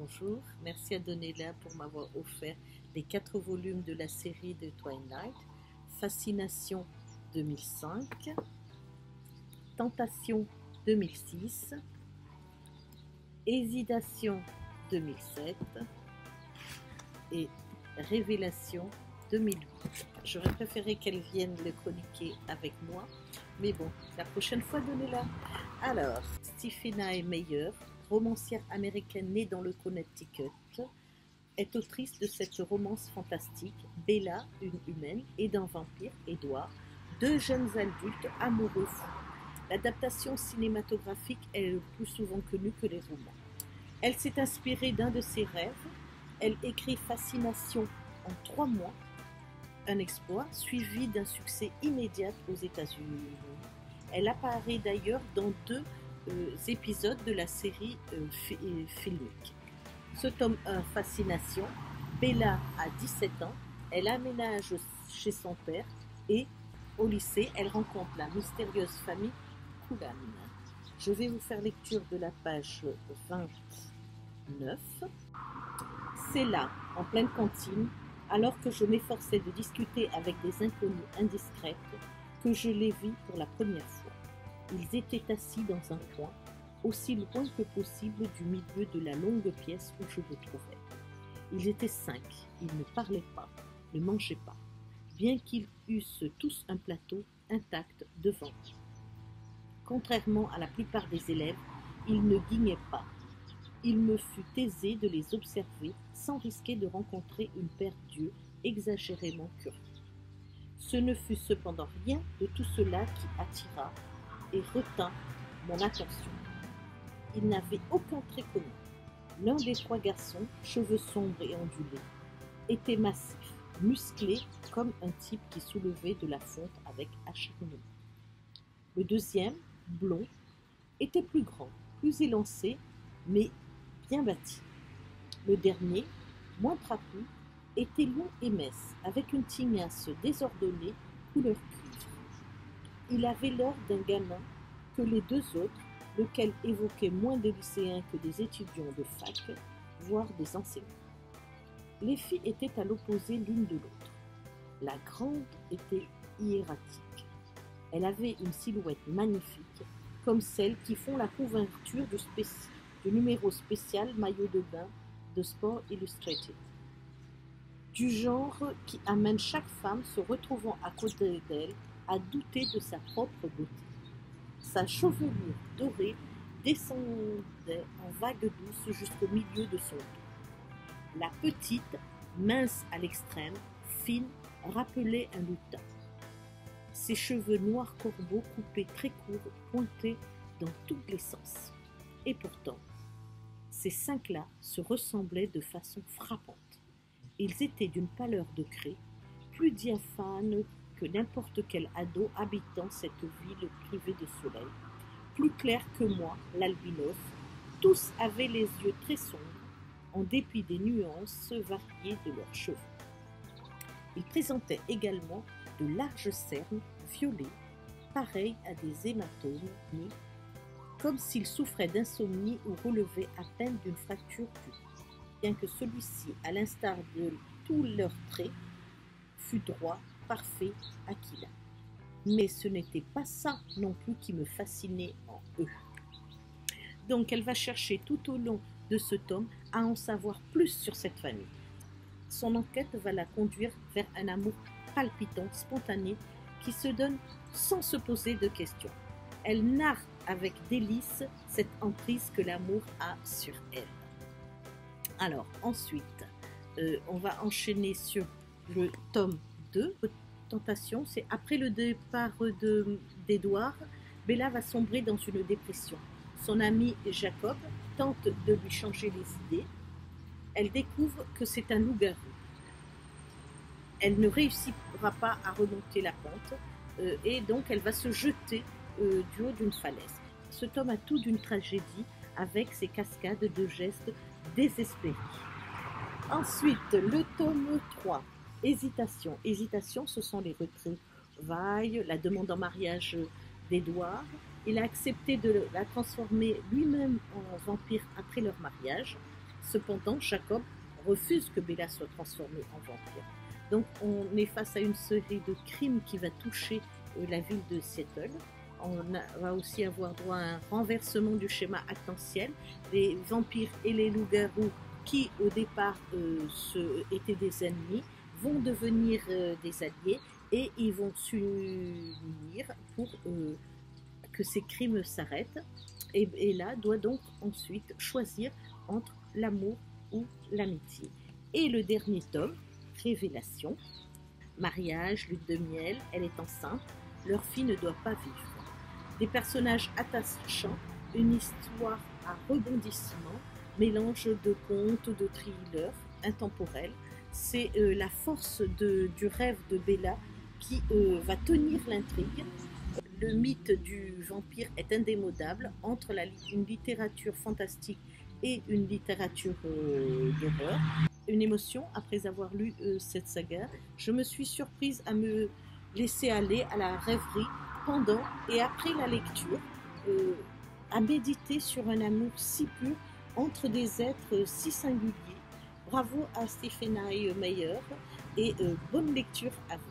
bonjour. Merci à Donella pour m'avoir offert les 4 volumes de la série de Twilight. Fascination 2005, Tentation 2006, Hésitation 2007 et Révélation 2008. J'aurais préféré qu'elle vienne le chroniquer avec moi, mais bon, la prochaine fois, Donella. Alors, Stephenie Meyer, romancière américaine née dans le Connecticut, est autrice de cette romance fantastique, Bella, une humaine, et d'un vampire, Edward, 2 jeunes adultes amoureux fous. L'adaptation cinématographique est le plus souvent connue que les romans. Elle s'est inspirée d'un de ses rêves. Elle écrit Fascination en 3 mois, un exploit suivi d'un succès immédiat aux États-Unis. Elle apparaît d'ailleurs dans 2 épisodes de la série filmique. Ce tome 1, Fascination, Bella a 17 ans, elle aménage chez son père et au lycée, elle rencontre la mystérieuse famille Cullen. Je vais vous faire lecture de la page 29. C'est là, en pleine cantine, alors que je m'efforçais de discuter avec des inconnus indiscrètes, que je les vis pour la première fois. Ils étaient assis dans un coin, aussi loin que possible du milieu de la longue pièce où je me trouvais. Ils étaient 5, ils ne parlaient pas, ne mangeaient pas, bien qu'ils eussent tous un plateau intact devant eux. Contrairement à la plupart des élèves, ils ne guignaient pas. Il me fut aisé de les observer sans risquer de rencontrer une paire d'yeux exagérément curieux. Ce ne fut cependant rien de tout cela qui attira et retint mon attention. Il n'avait aucun trait commun. L'un des 3 garçons, cheveux sombres et ondulés, était massif, musclé comme un type qui soulevait de la fonte avec acharnement. Le deuxième, blond, était plus grand, plus élancé, mais bien bâti. Le dernier, moins trapu, était long et mince, avec une tignasse désordonnée couleur cuivre. Il avait l'air d'un gamin que les 2 autres, lequel évoquait moins des lycéens que des étudiants de fac, voire des enseignants. Les filles étaient à l'opposé l'une de l'autre. La grande était hiératique. Elle avait une silhouette magnifique, comme celles qui font la couverture du numéro spécial maillot de bain de Sport Illustrated. Du genre qui amène chaque femme se retrouvant à côté d'elle à douter de sa propre beauté. Sa chevelure dorée descendait en vagues douces jusqu'au milieu de son dos. La petite, mince à l'extrême, fine, rappelait un lutin. Ses cheveux noirs corbeaux coupés très courts pointaient dans tous les sens. Et pourtant, ces 5-là se ressemblaient de façon frappante. Ils étaient d'une pâleur de craie, plus diaphane que n'importe quel ado habitant cette ville privée de soleil, plus clair que moi, l'albinos. Tous avaient les yeux très sombres, en dépit des nuances variées de leurs cheveux. Ils présentaient également de larges cernes violets, pareils à des hématomes, comme s'ils souffraient d'insomnie ou relevaient à peine d'une fracture du cou, bien que celui-ci, à l'instar de tous leurs traits, fût droit, parfait, aquilin. Mais ce n'était pas ça non plus qui me fascinait en eux. Donc elle va chercher tout au long de ce tome à en savoir plus sur cette famille. Son enquête va la conduire vers un amour palpitant, spontané, qui se donne sans se poser de questions. Elle narre avec délice cette emprise que l'amour a sur elle. Alors ensuite, on va enchaîner sur le tome 2, Tentation. C'est après le départ d'Edward, Bella va sombrer dans une dépression. Son ami Jacob tente de lui changer les idées. Elle découvre que c'est un loup-garou. Elle ne réussira pas à remonter la pente et donc elle va se jeter du haut d'une falaise. Ce tome a tout d'une tragédie avec ses cascades de gestes désespérés. Ensuite, le tome 3, Hésitation. Hésitation, ce sont les retrouvailles, la demande en mariage d'Edward. Il a accepté de la transformer lui-même en vampire après leur mariage. Cependant, Jacob refuse que Bella soit transformée en vampire. Donc on est face à une série de crimes qui va toucher la ville de Seattle. Va aussi avoir droit à un renversement du schéma actantiel. Les vampires et les loups-garous qui au départ étaient des ennemis vont devenir des alliés et ils vont s'unir pour que ces crimes s'arrêtent. Et là doit donc ensuite choisir entre l'amour ou l'amitié. Et le dernier tome, Révélation, mariage, lune de miel, elle est enceinte, leur fille ne doit pas vivre. Des personnages attachants, une histoire à rebondissement, mélange de contes, de thrillers intemporels. C'est la force du rêve de Bella qui va tenir l'intrigue. Le mythe du vampire est indémodable entre une littérature fantastique et une littérature d'horreur. Une émotion après avoir lu cette saga. Je me suis surprise à me laisser aller à la rêverie pendant et après la lecture, à méditer sur un amour si pur entre des êtres si singuliers. Bravo à Stephenie Meyer et bonne lecture à vous.